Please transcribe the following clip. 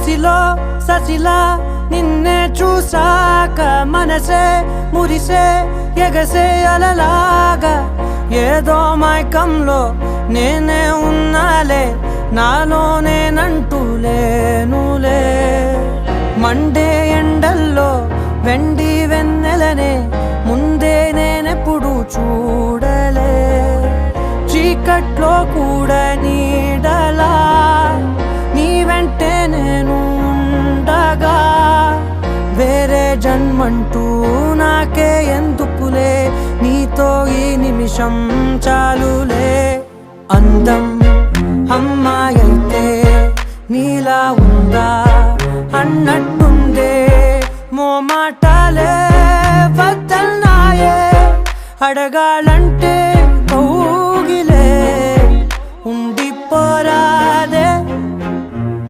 కసిలో ససిలా నిన్నే చూసాక మనసే మురిసే ఎగసే అలలాగా ఏదో మైకంలో నేనే ఉన్నాలే నాలోనేనంటూ లేనులే మండే ఎండల్లో వెండి వెన్నెలనే ముందే నేనెప్పుడు చూడలే చీకట్లో కూడా నీడలా నీ వెంటే నేను ఉండగా వేరే జన్మంటూ నాకే ఎందుకులే నీతో ఈ నిమిషం చాలులే అందం అమ్మాయైతే నీలా ఉందా అన్నట్టుందే మోమాటాలే వద్దన్నాయే అడగాలంటే